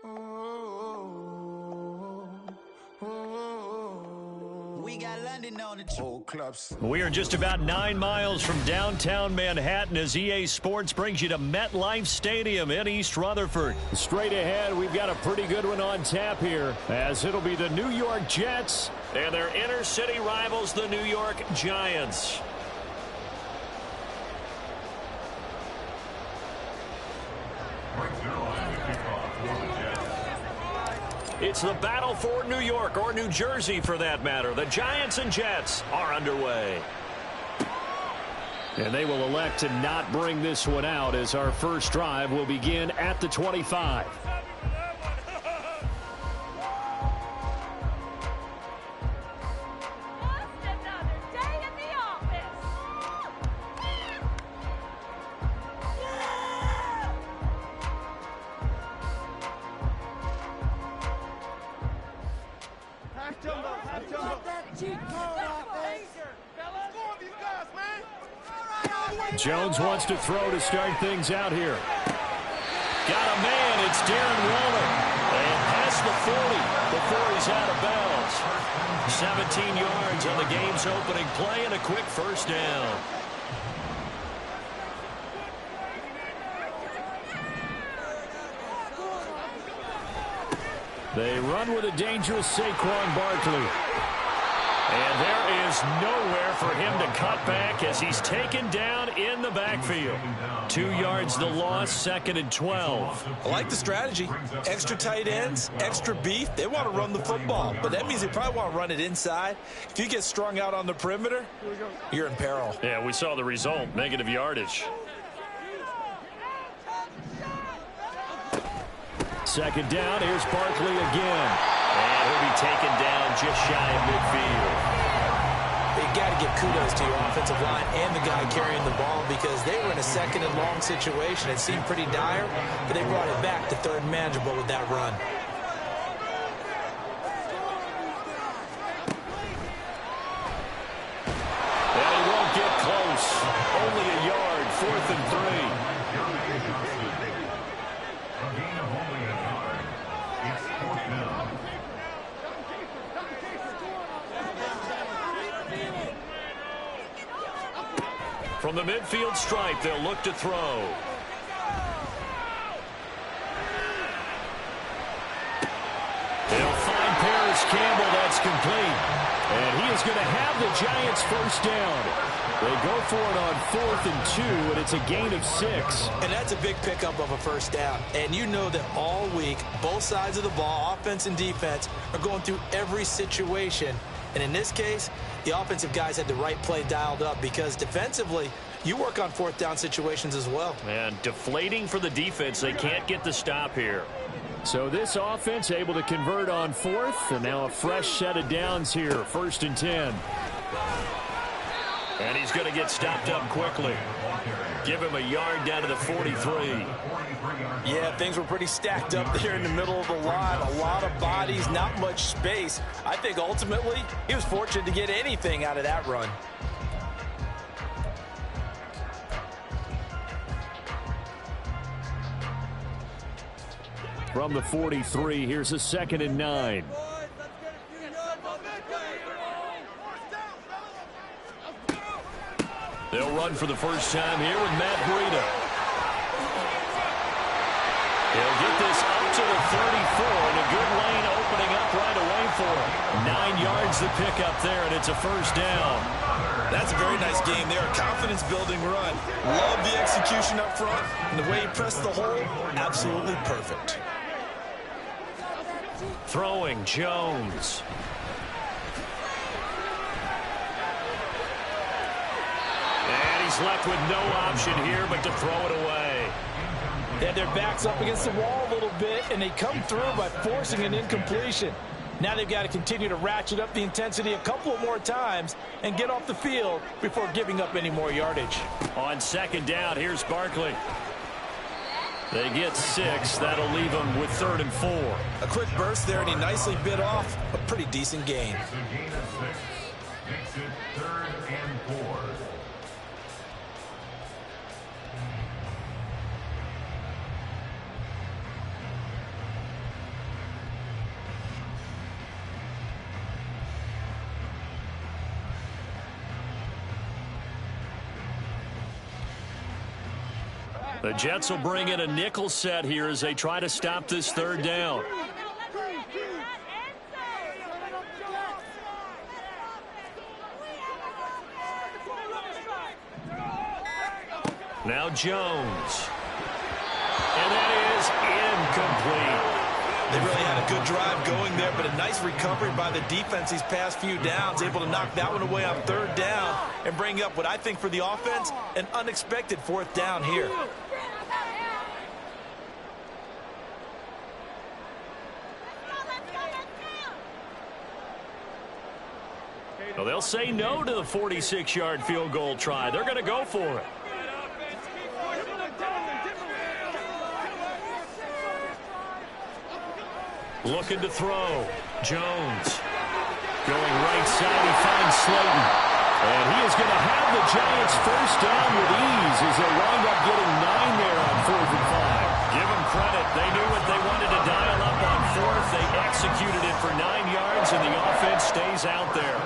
We got London on the old clubs. We are just about 9 miles from downtown Manhattan as EA Sports brings you to MetLife Stadium in East Rutherford. Straight ahead, we've got a pretty good one on tap here, as it'll be the New York Jets and their inner city rivals, the New York Giants. It's the battle for New York, or New Jersey for that matter. The Giants and Jets are underway. And they will elect to not bring this one out as our first drive will begin at the 25. Jones wants to throw to start things out here. Got a man, it's Darren Waller. And past the 40 before he's out of bounds. 17 yards on the game's opening play and a quick first down. They run with a dangerous Saquon Barkley. And there is nowhere for him to cut back as he's taken down in the backfield. 2 yards the loss, 2nd and 12. I like the strategy. Extra tight ends, extra beef. They want to run the football, but that means they probably want to run it inside. If you get strung out on the perimeter, you're in peril. Yeah, we saw the result, negative yardage. 2nd down, here's Barkley again. And he'll be taken down just shy of midfield. You got to give kudos to your offensive line and the guy carrying the ball because they were in a 2nd and long situation. It seemed pretty dire, but they brought it back to 3rd and manageable with that run. And he won't get close. Only a yard, 4th and 3. From the midfield stripe, they'll look to throw. They'll find Paris Campbell. That's complete. And he is going to have the Giants first down. They go for it on 4th and 2, and it's a gain of 6. And that's a big pickup of a first down. And you know that all week, both sides of the ball, offense and defense, are going through every situation. And in this case, the offensive guys had the right play dialed up because defensively, you work on 4th down situations as well. And deflating for the defense. They can't get the stop here. So this offense able to convert on 4th, and now a fresh set of downs here, 1st and 10. And he's going to get stopped up quickly. Give him a yard down to the 43. Yeah, things were pretty stacked up there in the middle of the line. A lot of bodies, not much space. I think ultimately he was fortunate to get anything out of that run. From the 43, here's a 2nd and 9. They'll run for the first time here with Matt Breida. He'll get this up to the 34, and a good lane opening up right away for him. 9 yards the pickup there, and it's a first down. That's a very nice game there. A confidence-building run. Love the execution up front, and the way he pressed the hole, absolutely perfect. Throwing, Jones. And he's left with no option here but to throw it away. They had their backs up against the wall a little bit, and they come through by forcing an incompletion. Now they've got to continue to ratchet up the intensity a couple more times and get off the field before giving up any more yardage. On 2nd down, here's Barkley. They get 6. That'll leave them with 3rd and 4. A quick burst there, and he nicely bit off a pretty decent gain. Makes it 3rd and 4. The Jets will bring in a nickel set here as they try to stop this third down. Now Jones. And that is incomplete. They really had a good drive going there, but a nice recovery by the defense these past few downs, able to knock that one away on third down and bring up what I think for the offense, an unexpected fourth down here. Well, they'll say no to the 46-yard field goal try. They're going to go for it. Looking to throw. Jones. Going right side, he finds Slayton. And he is going to have the Giants first down with ease as they wind up getting 9 there on 4th and 5. Give them credit. They knew what they wanted to dial up on 4th. They executed it for 9 yards, and the offense stays out there.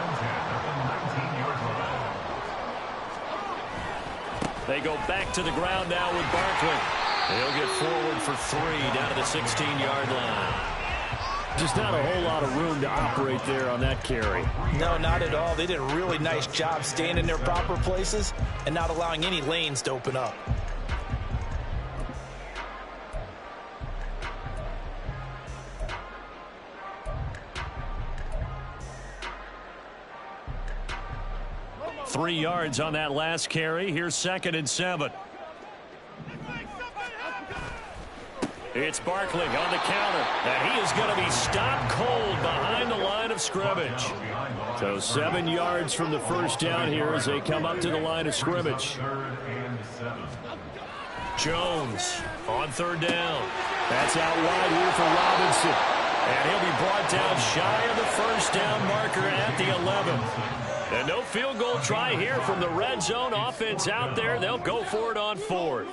They go back to the ground now with Barkley. They'll get forward for 3 down to the 16-yard line. Just not a whole lot of room to operate there on that carry. No, not at all. They did a really nice job staying in their proper places and not allowing any lanes to open up. Three yards on that last carry. Here's 2nd and 7. It's Barkley on the counter, and he is going to be stopped cold behind the line of scrimmage. So 7 yards from the first down here as they come up to the line of scrimmage. Jones on 3rd down. That's out wide here for Robinson. And he'll be brought down shy of the first down marker at the 11. And no field goal try here from the red zone offense out there. They'll go for it on 4th.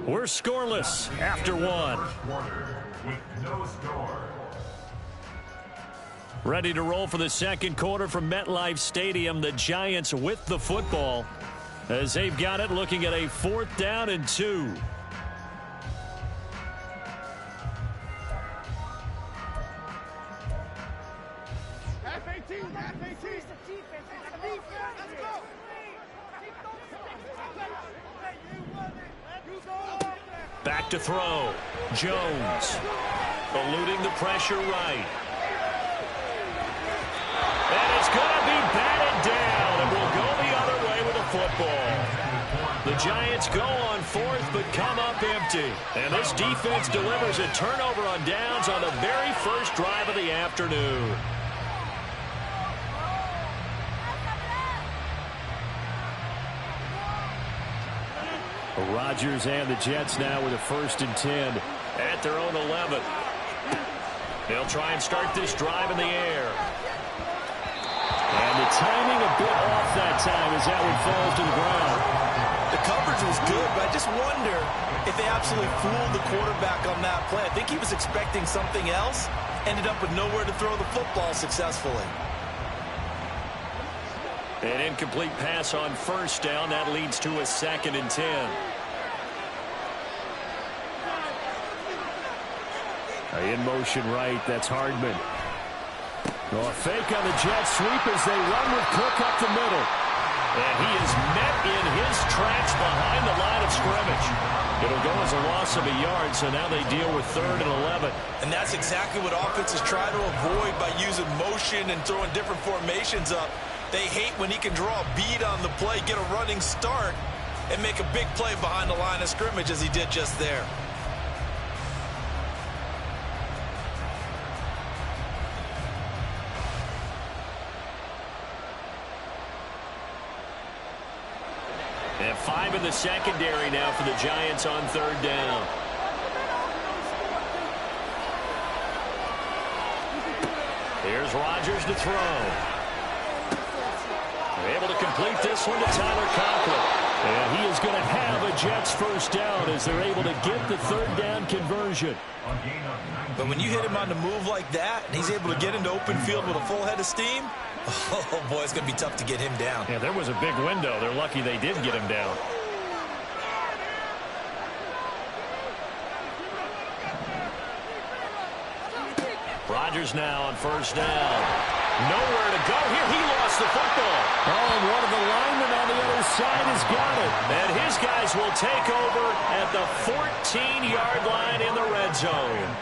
We're scoreless after 1. Ready to roll for the second quarter from MetLife Stadium. The Giants with the football as they've got it, looking at a 4th down and 2. Back to throw. Jones eluding the pressure right. And it's going to be batted down, and will go the other way with the football. The Giants go on 4th, but come up empty. And this defense delivers a turnover on downs on the very first drive of the afternoon. Rodgers and the Jets now with a 1st and 10 at their own 11. They'll try and start this drive in the air. And the timing a bit off that time as that one falls to the ground. The coverage was good, but I just wonder if they absolutely fooled the quarterback on that play. I think he was expecting something else, ended up with nowhere to throw the football successfully. An incomplete pass on 1st down. That leads to a 2nd and 10. In motion right, that's Hardman. Well, a fake on the jet sweep as they run with Cook up the middle. And he is met in his tracks behind the line of scrimmage. It'll go as a loss of a yard, so now they deal with 3rd and 11. And that's exactly what offenses try to avoid by using motion and throwing different formations up. They hate when he can draw a bead on the play, get a running start, and make a big play behind the line of scrimmage as he did just there. And 5 in the secondary now for the Giants on 3rd down. Here's Rodgers to throw. Able to complete this one to Tyler Conklin. And he is going to have a Jets first down as they're able to get the third down conversion. But when you hit him on the move like that, and he's able to get into open field with a full head of steam, oh, boy, it's going to be tough to get him down. Yeah, there was a big window. They're lucky they did get him down. Rodgers now on first down. Nowhere to go here. He lost the football. Oh, and one of the linemen on the other side has got it. And his guys will take over at the 14-yard line in the red zone.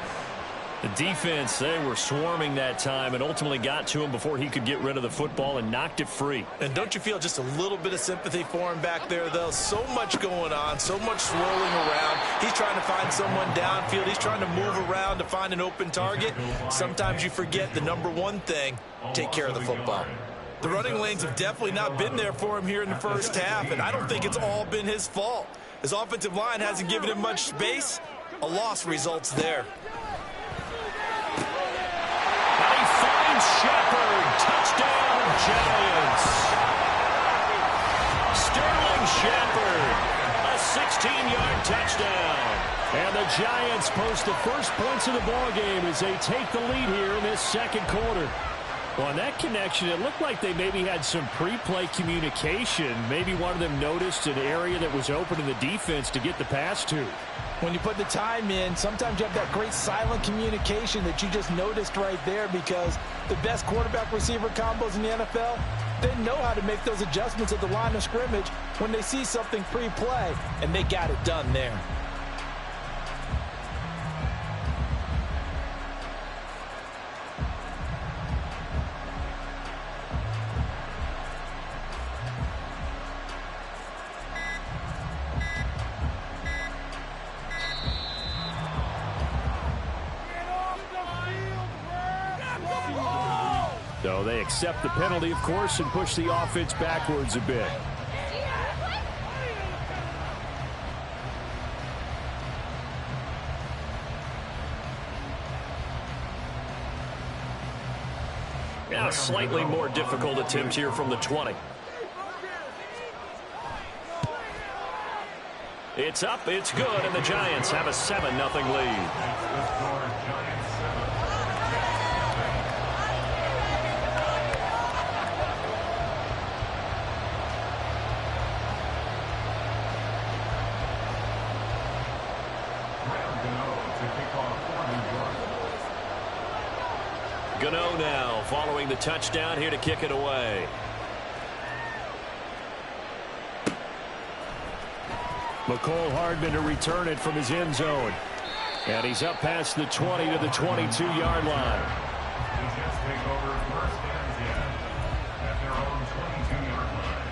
The defense, they were swarming that time and ultimately got to him before he could get rid of the football and knocked it free. And don't you feel just a little bit of sympathy for him back there, though? So much going on, so much swirling around. He's trying to find someone downfield. He's trying to move around to find an open target. Sometimes you forget the number one thing, take care of the football. The running lanes have definitely not been there for him here in the first half, and I don't think it's all been his fault. His offensive line hasn't given him much space. A loss results there. Shepard, touchdown, Giants. Sterling Shepard, a 16-yard touchdown. And the Giants post the first points of the ballgame as they take the lead here in this second quarter. Well, on that connection, it looked like they maybe had some pre-play communication. Maybe one of them noticed an area that was open in the defense to get the pass to. When you put the time in, sometimes you have that great silent communication that you just noticed right there, because the best quarterback-receiver combos in the NFL, they know how to make those adjustments at the line of scrimmage when they see something pre-play, and they got it done there. So they accept the penalty, of course, and push the offense backwards a bit. Now, slightly more difficult attempt here from the 20. It's up, it's good, and the Giants have a 7-0 lead. Gano now following the touchdown here to kick it away. McCole Hardman to return it from his end zone. And he's up past the 20 to the 22-yard line. The Jets take over first and 10 at their own 22-yard line.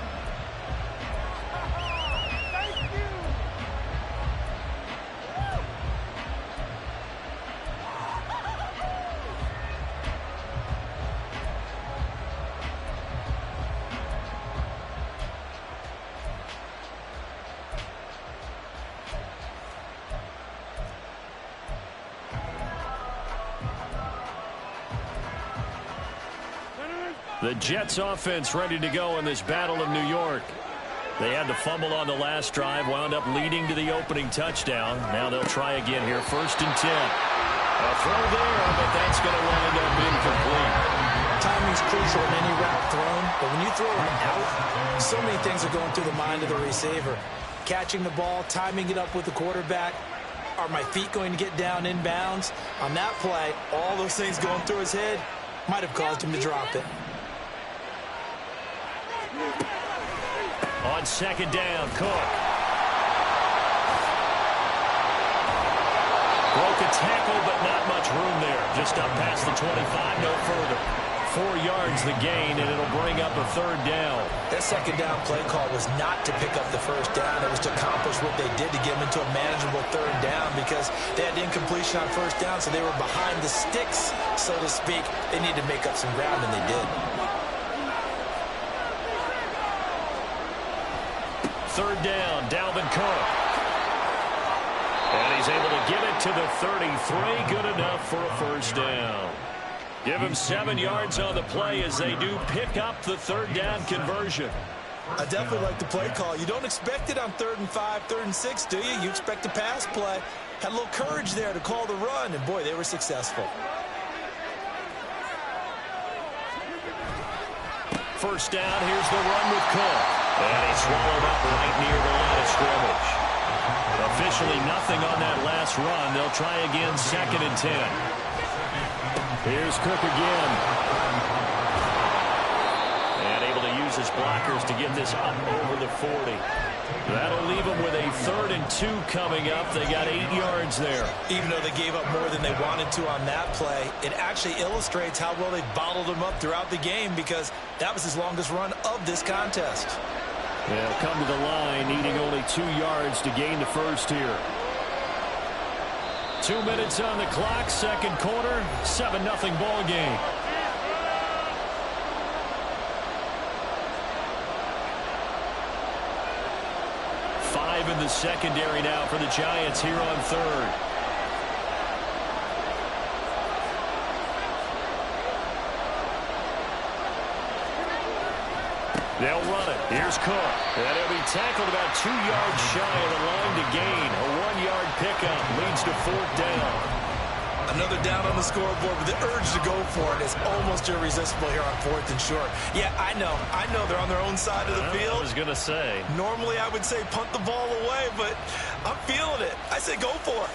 The Jets offense ready to go in this Battle of New York. They had the fumble on the last drive, wound up leading to the opening touchdown. Now they'll try again here, 1st and 10. A throw there, but that's going to wind up incomplete. Timing's crucial in any route thrown, but when you throw it out, so many things are going through the mind of the receiver. Catching the ball, timing it up with the quarterback. Are my feet going to get down inbounds? On that play, all those things going through his head might have caused him to drop it. On 2nd down, Cook. Broke a tackle, but not much room there. Just up past the 25, no further. 4 yards the gain, and it'll bring up a 3rd down. That 2nd down play call was not to pick up the 1st down. It was to accomplish what they did to get them into a manageable 3rd down, because they had incompletion on 1st down, so they were behind the sticks, so to speak. They needed to make up some ground, and they did. 3rd down, Dalvin Cook. And he's able to get it to the 33. Good enough for a 1st down. Give him 7 yards on the play as they do pick up the third down conversion. I definitely like the play call. You don't expect it on 3rd and 5, 3rd and 6, do you? You expect a pass play. Had a little courage there to call the run, and boy, they were successful. First down, here's the run with Cook. And he's swallowed up right near the line of scrimmage. Officially nothing on that last run. They'll try again, 2nd and 10. Here's Cook again. And able to use his blockers to get this up over the 40. That'll leave them with a 3rd and 2 coming up. They got 8 yards there. Even though they gave up more than they wanted to on that play, it actually illustrates how well they bottled them up throughout the game, because that was his longest run of this contest. They'll come to the line needing only 2 yards to gain the first here. 2 minutes on the clock, 2nd quarter, 7-0 ball game. In the secondary now for the Giants here on 3rd. They'll run it. Here's Cook. And he'll be tackled about 2 yards shy of the line to gain. A 1-yard pickup leads to 4th down. Another down on the scoreboard, but the urge to go for it is almost irresistible here on 4th and short. Yeah, I know they're on their own side of the field. I was going to say. Normally I would say punt the ball away, but I'm feeling it. I say go for it.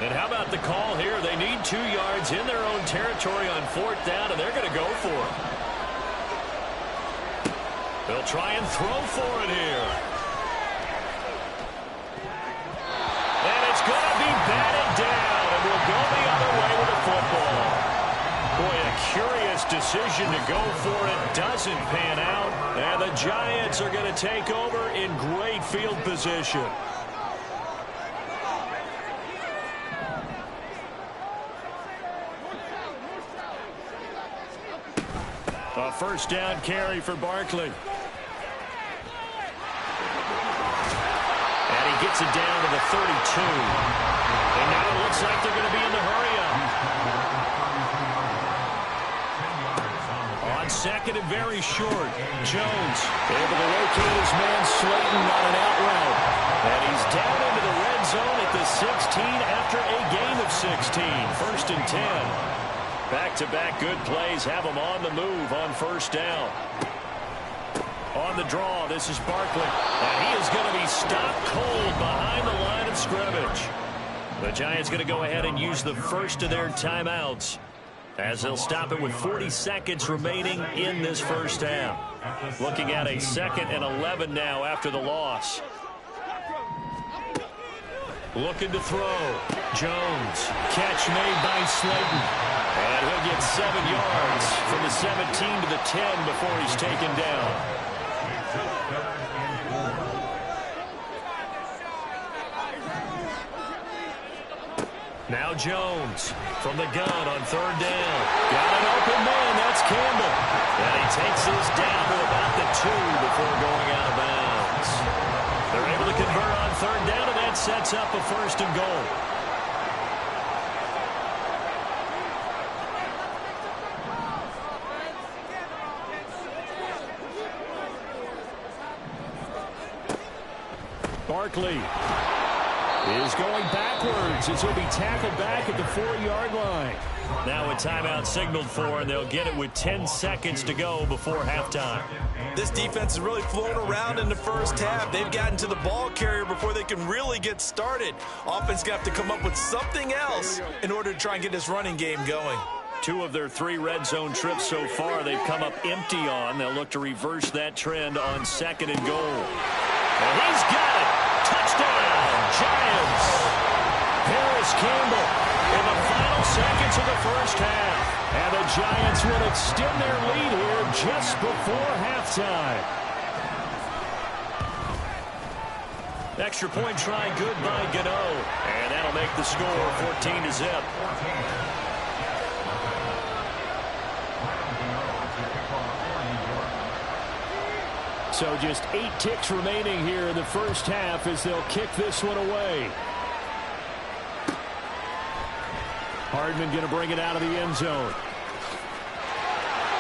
And how about the call here? They need 2 yards in their own territory on 4th down, and they're going to go for it. They'll try and throw for it here. And it's going to be batted down, and we'll go the other way with the football. Boy, a curious decision to go for it. Doesn't pan out, and the Giants are going to take over in great field position. A first down carry for Barkley. And he gets it down to the 32. And now it looks like they're going to be in the hurry-up. On 2nd and very short, Jones able to locate his man Slayton on an out route. And he's down into the red zone at the 16 after a gain of 16. 1st and 10. Back-to-back good plays have him on the move on 1st down. On the draw, this is Barkley. And he is going to be stopped cold behind the line of scrimmage. The Giants going to go ahead and use the first of their timeouts, as they'll stop it with 40 seconds remaining in this first half. Looking at a 2nd and 11 now after the loss. Looking to throw. Jones. Catch made by Slayton. And he'll get 7 yards from the 17 to the 10 before he's taken down. Now Jones from the gun on 3rd down. Got an open man. That's Campbell. And he takes this down to about the 2 before going out of bounds. They're able to convert on 3rd down, and that sets up a 1st and goal. Barkley is going backwards as he'll be tackled back at the 4-yard line. Now a timeout signaled for, and they'll get it with 10 seconds to go before halftime. This defense has really flown around in the first half. They've gotten to the ball carrier before they can really get started. Offense going to have to come up with something else in order to try and get this running game going. 2 of their 3 red zone trips so far they've come up empty on. They'll look to reverse that trend on 2nd and goal. And he's got it. Touchdown, Giants. Paris Campbell in the final seconds of the first half. And the Giants will extend their lead here just before halftime. Extra point try good by Gano. And that'll make the score 14-0. So just 8 ticks remaining here in the first half as they'll kick this one away. Hardman going to bring it out of the end zone.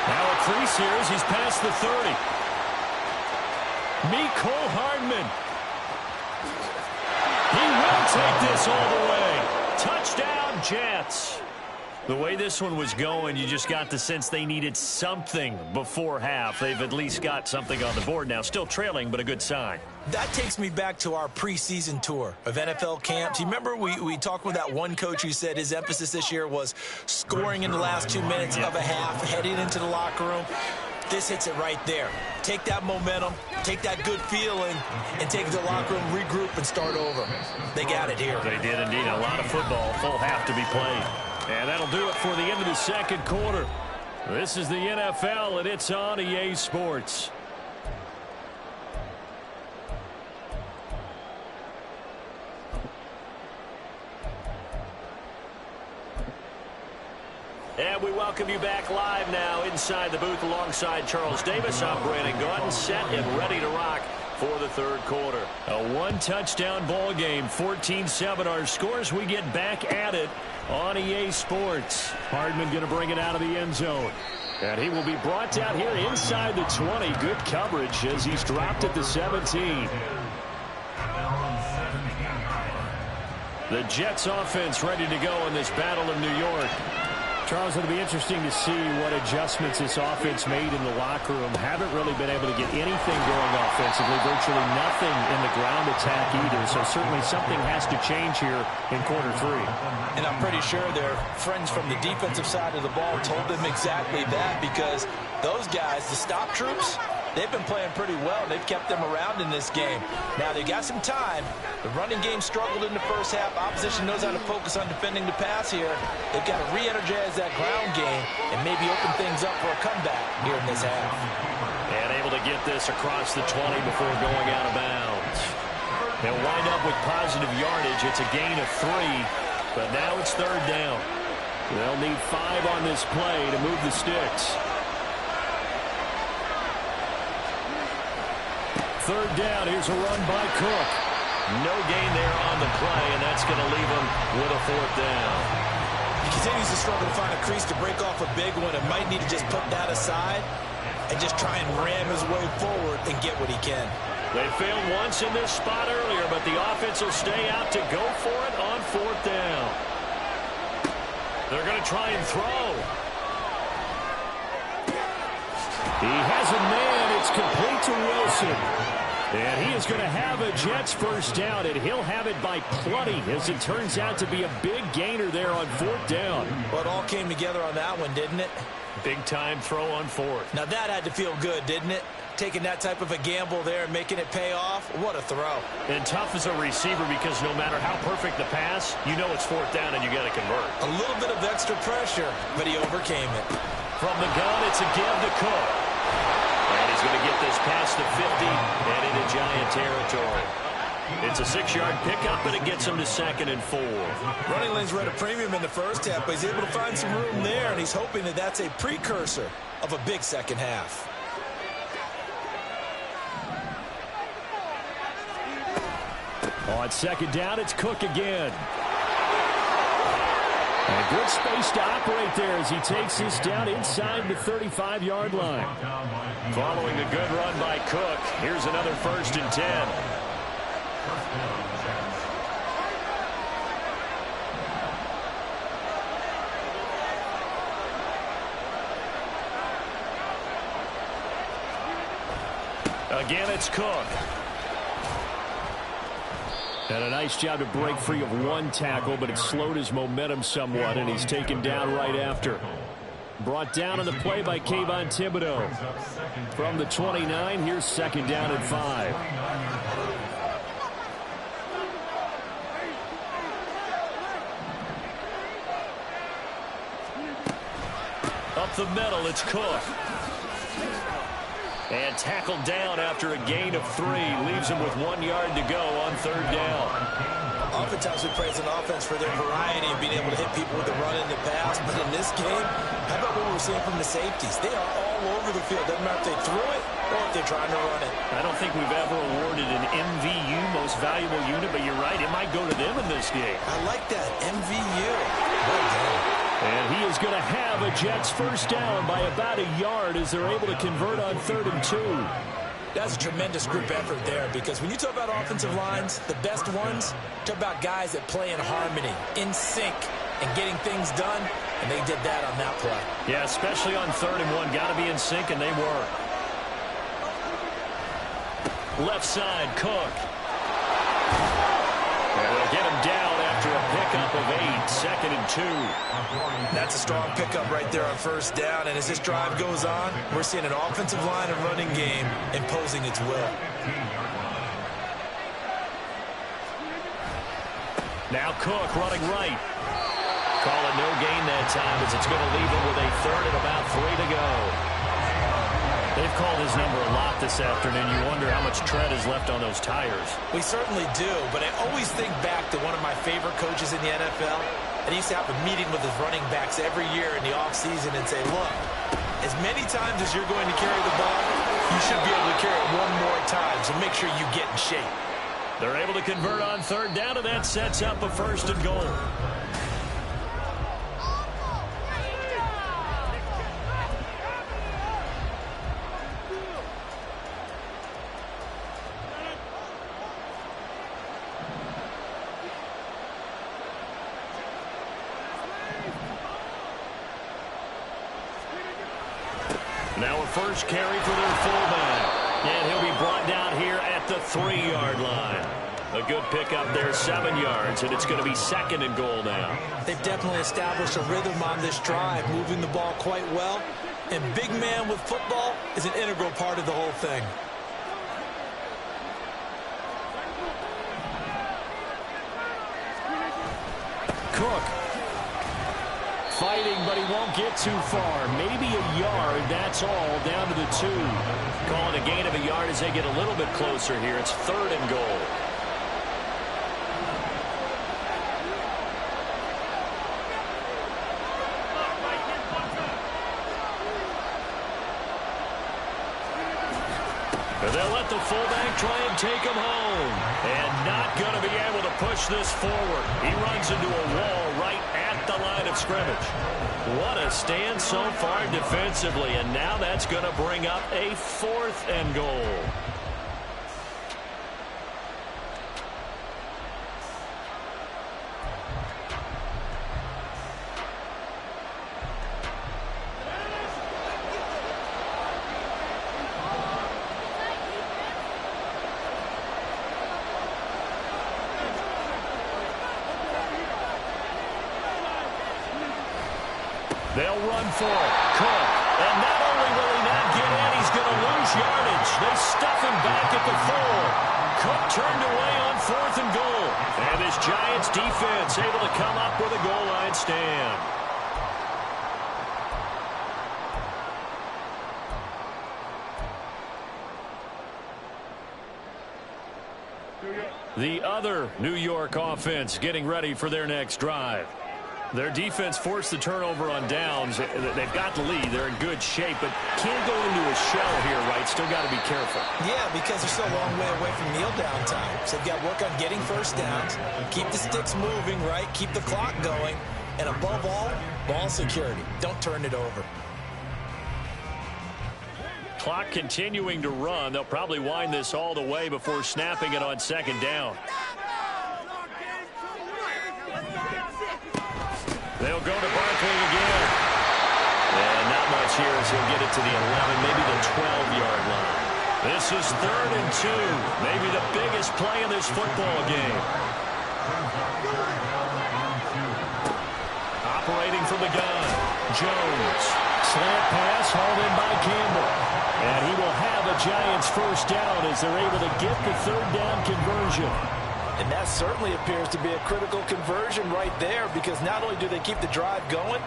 Now a crease here as he's past the 30. Mecole Hardman. He will take this all the way. Touchdown, Jets. The way this one was going, you just got the sense they needed something before half. They've at least got something on the board now. Still trailing, but a good sign. That takes me back to our preseason tour of NFL camps. You remember we talked with that one coach who said his emphasis this year was scoring in the last 2 minutes of a half, heading into the locker room. This hits it right there. Take that momentum, take that good feeling, and take it to the locker room, regroup, and start over. They got it here. They did indeed. A lot of football, full half to be played. And that'll do it for the end of the second quarter. This is the NFL, and it's on EA Sports. And we welcome you back live now inside the booth alongside Charles Davis. I'm Brandon Gaudin, set and ready to rock for the third quarter. A one-touchdown ball game, 14-7 our scores. We get back at it on EA Sports. Hardman going to bring it out of the end zone. And he will be brought down here inside the 20. Good coverage as he's dropped at the 17. The Jets offense ready to go in this Battle of New York. Charles, it'll be interesting to see what adjustments this offense made in the locker room. Haven't really been able to get anything going offensively, virtually nothing in the ground attack either. So certainly something has to change here in quarter 3. And I'm pretty sure their friends from the defensive side of the ball told them exactly that, because those guys, the stop troops, they've been playing pretty well. They've kept them around in this game. Now, they got some time. The running game struggled in the first half. Opposition knows how to focus on defending the pass here. They've got to re-energize that ground game and maybe open things up for a comeback here in this half. And able to get this across the 20 before going out of bounds. They'll wind up with positive yardage. It's a gain of 3, but now it's third down. They'll need 5 on this play to move the sticks. Third down, here's a run by Cook. No gain there on the play, and that's going to leave him with a fourth down. He continues to struggle to find a crease to break off a big one, and might need to just put that aside and just try and ram his way forward and get what he can. They failed once in this spot earlier, but the offense will stay out to go for it on fourth down. They're going to try and throw. He has a man. It's complete to Wilson. And he is going to have a Jets first down, and he'll have it by plenty, as it turns out to be a big gainer there on fourth down. Well, it all came together on that one, didn't it? Big-time throw on fourth. Now, that had to feel good, didn't it? Taking that type of a gamble there and making it pay off. What a throw. And tough as a receiver, because no matter how perfect the pass, you know it's fourth down and you got to convert. A little bit of extra pressure, but he overcame it. From the gun, it's a give to Cook. And he's going to get this past the 50 and into Giant territory. It's a 6-yard pickup, and it gets him to 2nd and 4. Running lanes were at a premium in the first half, but he's able to find some room there, and he's hoping that that's a precursor of a big second half. On second down, it's Cook again. And good space to operate there as he takes this down inside the 35-yard line. Following a good run by Cook, here's another 1st and 10. Again, it's Cook. And a nice job to break free of one tackle, but it slowed his momentum somewhat, and he's taken down right after. Brought down on the play by Kayvon Thibodeau. From the 29, here's 2nd down and 5. Up the middle, it's Cook. And tackled down after a gain of 3. Leaves him with 1 yard to go on 3rd down. Oftentimes we praise an offense for their variety and being able to hit people with the run and the pass. But in this game, how about what we're seeing from the safeties? They are all over the field. Doesn't matter if they threw it or or if they're trying to run it. I don't think we've ever awarded an MVU, most valuable unit, but you're right, it might go to them in this game. I like that, MVU. Well done. And he is going to have a Jets first down by about a yard as they're able to convert on 3rd and 2. That's a tremendous group effort there, because when you talk about offensive lines, the best ones, talk about guys that play in harmony, in sync, and getting things done, and they did that on that play. Yeah, especially on 3rd and 1. Got to be in sync, and they were. Left side, Cook. And they'll get him down after a pickup of 8, 2nd and 2. That's a strong pickup right there on first down, and as this drive goes on, we're seeing an offensive line and running game imposing its will. Now Cook running right. Call it no gain that time as it's going to leave him with a 3rd and about 3 to go. They've called his number a lot this afternoon. You wonder how much tread is left on those tires. We certainly do, but I always think back to one of my favorite coaches in the NFL. And he used to have a meeting with his running backs every year in the offseason and say, look, as many times as you're going to carry the ball, you should be able to carry it one more time, so make sure you get in shape. They're able to convert on 3rd down, and that sets up a 1st and goal. Now a first carry for their fullback. And he'll be brought down here at the 3-yard line. A good pickup there, 7 yards, and it's going to be 2nd and goal now. They've definitely established a rhythm on this drive, moving the ball quite well. And big man with football is an integral part of the whole thing. Cook. Fighting, but he won't get too far. Maybe a yard, that's all, down to the 2. Calling a gain of a yard as they get a little bit closer here. It's 3rd and goal. They'll let the fullback try and take him home. And not going to be able to push this forward. He runs into a wall right at the line of scrimmage. What a stand so far defensively. And now that's going to bring up a 4th and goal. They'll run for it. Cook. And not only will he not get in, he's going to lose yardage. They stuff him back at the 4. Cook turned away on 4th and goal. And this Giants defense able to come up with a goal line stand. The other New York offense getting ready for their next drive. Their defense forced the turnover on downs. They've got the lead. They're in good shape, but can't go into a shell here, right? Still got to be careful. Yeah, because they're still a long way away from kneel down time. So they've got to work on getting first downs, keep the sticks moving, right? Keep the clock going. And above all, ball security. Don't turn it over. Clock continuing to run. They'll probably wind this all the way before snapping it on 2nd down. They'll go to Barkley again. And not much here as he'll get it to the 11, maybe the 12-yard line. This is 3rd and 2. Maybe the biggest play in this football game. Operating from the gun. Jones. Slant pass hauled in by Campbell. And he will have a Giants first down as they're able to get the 3rd down conversion. And that certainly appears to be a critical conversion right there, because not only do they keep the drive going,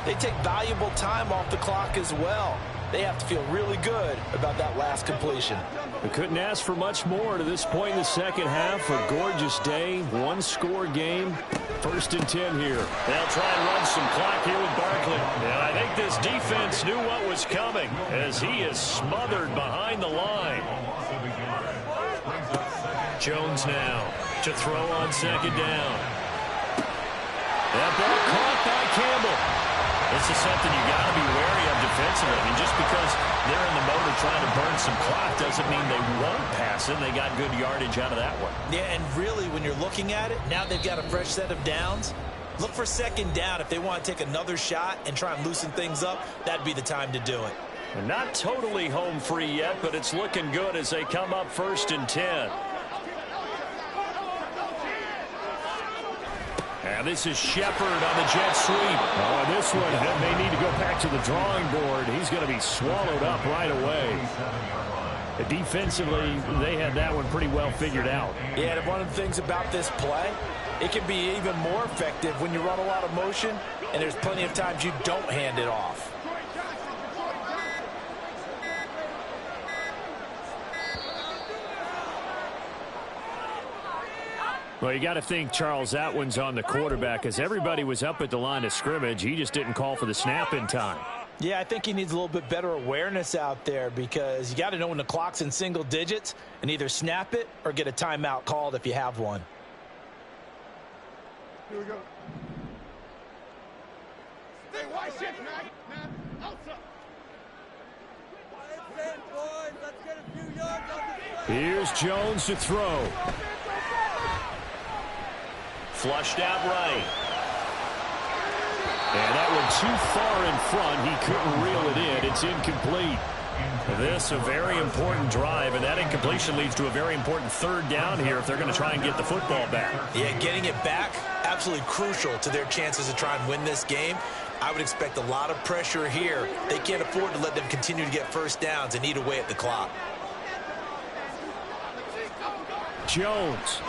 they take valuable time off the clock as well. They have to feel really good about that last completion. We couldn't ask for much more to this point in the second half. A gorgeous day, one-score game. 1st and 10 here. They'll try and run some clock here with Barkley. And I think this defense knew what was coming as he is smothered behind the line. Jones now to throw on 2nd down. That ball caught by Campbell. This is something you got to be wary of defensively. I mean, just because they're in the mode of trying to burn some clock doesn't mean they won't pass it. They got good yardage out of that one. Yeah, and really, when you're looking at it, now they've got a fresh set of downs. Look for 2nd down. If they want to take another shot and try and loosen things up, that'd be the time to do it. And not totally home free yet, but it's looking good as they come up 1st and 10. And this is Shepard on the jet sweep. Oh, this one, they may need to go back to the drawing board. He's going to be swallowed up right away. Defensively, they had that one pretty well figured out. Yeah, and one of the things about this play, it can be even more effective when you run a lot of motion, and there's plenty of times you don't hand it off. Well, you got to think, Charles, that one's on the quarterback as everybody was up at the line of scrimmage. He just didn't call for the snap in time. Yeah, I think he needs a little bit better awareness out there because you got to know when the clock's in single digits and either snap it or get a timeout called if you have one. Here we go. Stay wide shift, man. Outside. Let's get a few yards on the Here's Jones to throw. Flushed out right. And that one too far in front. He couldn't reel it in. It's incomplete. This a very important drive, and that incompletion leads to a very important 3rd down here if they're going to try and get the football back. Yeah, getting it back, absolutely crucial to their chances to try and win this game. I would expect a lot of pressure here. They can't afford to let them continue to get 1st downs and eat away at the clock. Jones.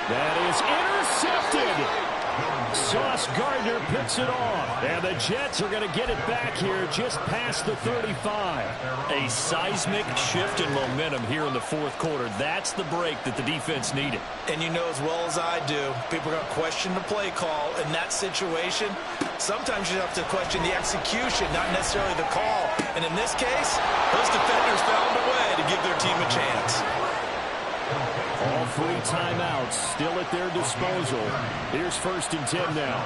That is intercepted. Sauce Gardner picks it off. And the Jets are going to get it back here just past the 35. A seismic shift in momentum here in the 4th quarter. That's the break that the defense needed. And you know as well as I do, people are going to question the play call in that situation. Sometimes you have to question the execution, not necessarily the call. And in this case, those defenders found a way to give their team a chance. All 3 timeouts still at their disposal. Here's 1st and 10 now.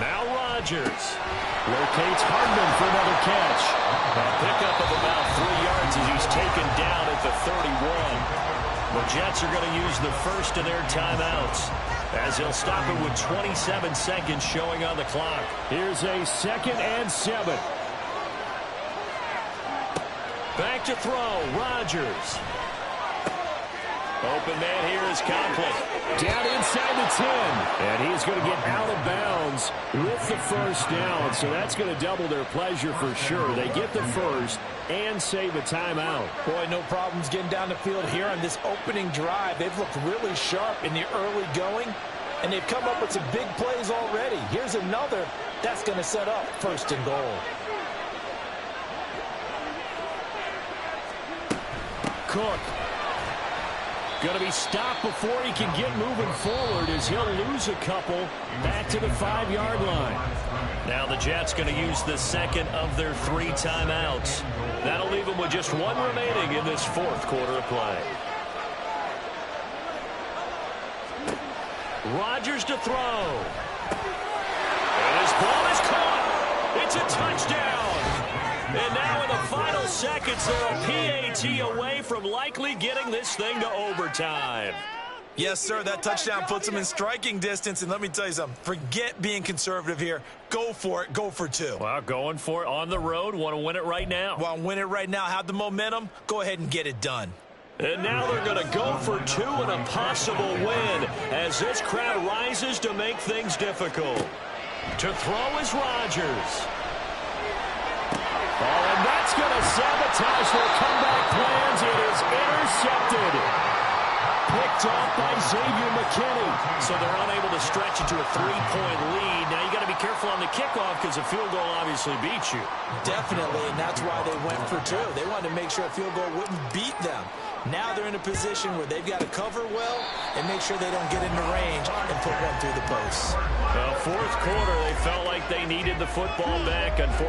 Now Rodgers locates Hardman for another catch. A pickup of about 3 yards as he's taken down at the 31. The Jets are going to use the first of their timeouts as they'll stop it with 27 seconds showing on the clock. Here's a 2nd and 7. Back to throw, Rodgers. Open man here is Conklin. Down inside the 10. And he's going to get out of bounds with the 1st down. So that's going to double their pleasure for sure. They get the first and save a timeout. Boy, no problems getting down the field here on this opening drive. They've looked really sharp in the early going, and they've come up with some big plays already. Here's another that's going to set up 1st and goal. Cook. Going to be stopped before he can get moving forward as he'll lose a couple back to the 5-yard line. Now the Jets going to use the 2nd of their 3 timeouts. That'll leave them with just 1 remaining in this 4th quarter of play. Rodgers to throw. And his ball is caught. It's a touchdown. And now in the final seconds, they're a PAT away from likely getting this thing to overtime. Yes, sir, that touchdown puts them in striking distance. And let me tell you something, forget being conservative here. Go for it. Go for 2. Well, going for it on the road. Want to win it right now. Well, win it right now. Have the momentum. Go ahead and get it done. And now they're going to go for 2 and a possible win as this crowd rises to make things difficult. To throw is Rodgers. Oh, and that's going to sabotage their comeback plans. It is intercepted. picked off by Xavier McKinney. So they're unable to stretch it to a 3-point lead. Now you got to be careful on the kickoff because a field goal obviously beats you. Definitely, and that's why they went for 2. They wanted to make sure a field goal wouldn't beat them. Now they're in a position where they've got to cover well and make sure they don't get into range and put one through the post. The fourth quarter, they felt like they needed the football back. Unfortunately,